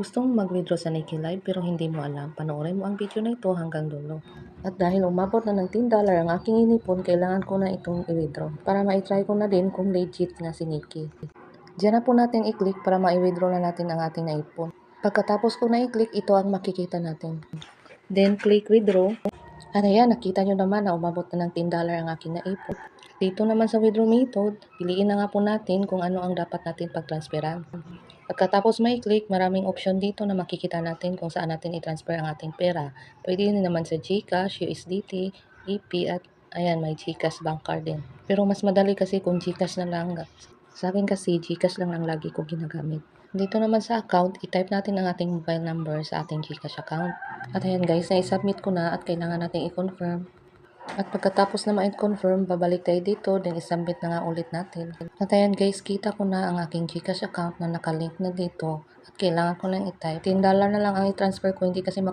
Gusto mong mag-withdraw sa Nikki Live pero hindi mo alam, panoorin mo ang video na ito hanggang dulo. At dahil umabot na ng $10 ang aking inipon, kailangan ko na itong i-withdraw para ma-try ko na din kung legit nga si Nikki. Diyan na po natin i-click para ma-withdraw na natin ang ating naipon. Pagkatapos ko na i-click, ito ang makikita natin. Then click withdraw. At ayan, nakita nyo naman na umabot na ng $10 ang aking naipon. Dito naman sa withdraw method, piliin na nga po natin kung ano ang dapat natin pag-transferan. Pagkatapos may click, maraming option dito na makikita natin kung saan natin i-transfer ang ating pera. Pwede din naman sa GCash, USDT, EP at ayan, may GCash bank card din. Pero mas madali kasi kung GCash na lang. Sa akin kasi GCash lang ang lagi ko ginagamit. Dito naman sa account, i-type natin ang ating mobile number sa ating GCash account. At ayan guys, na-submit ko na at kailangan natin i-confirm. At pagkatapos na ma-confirm, babalik tayo dito, then i-submit na nga ulit natin. At ayan guys, kita ko na ang aking GCash account na nakalink na dito. At kailangan ko lang i-type. $10 na lang ang i-transfer ko, hindi kasi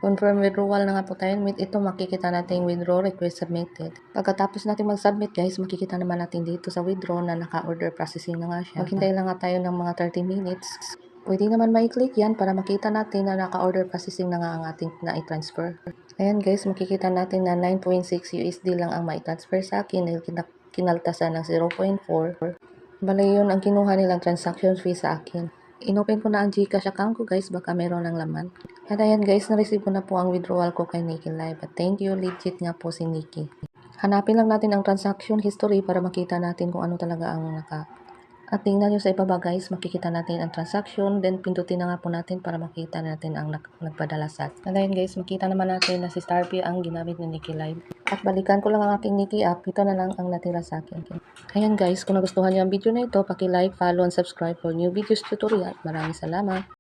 confirm withdrawal na nga po tayo. With ito, makikita natin withdraw request submitted. Pagkatapos natin mag-submit guys, makikita naman natin dito sa withdraw na naka-order processing na nga siya. Maghintay lang nga tayo ng mga 30 minutes. Pwede naman mai-click yan para makita natin na naka-order processing na nga ang ating na-transfer. Ayan guys, makikita natin na 9.6 USD lang ang mai-transfer sa akin dahil kinaltasan ng 0.4. Bale yun ang kinuha nilang transaction fee sa akin. Inopen ko na ang GCash account ko guys, baka meron ng laman. At ayan guys, na-receive ko na po ang withdrawal ko kay Nikki Live. At thank you, legit nga po si Nikki. Hanapin lang natin ang transaction history para makita natin kung ano talaga ang At tingnan nyo sa ibaba guys, makikita natin ang transaction, then pindutin na nga po natin para makita natin ang nagpadala sa atin. And then guys, makita naman natin na si Starpay ang ginamit ni Nikki Live. At balikan ko lang ang aking Nikki app, ito na lang ang natira sa akin. Ayan guys, kung nagustuhan nyo ang video na ito, paki-like, follow, and subscribe for new videos tutorial. Maraming salamat!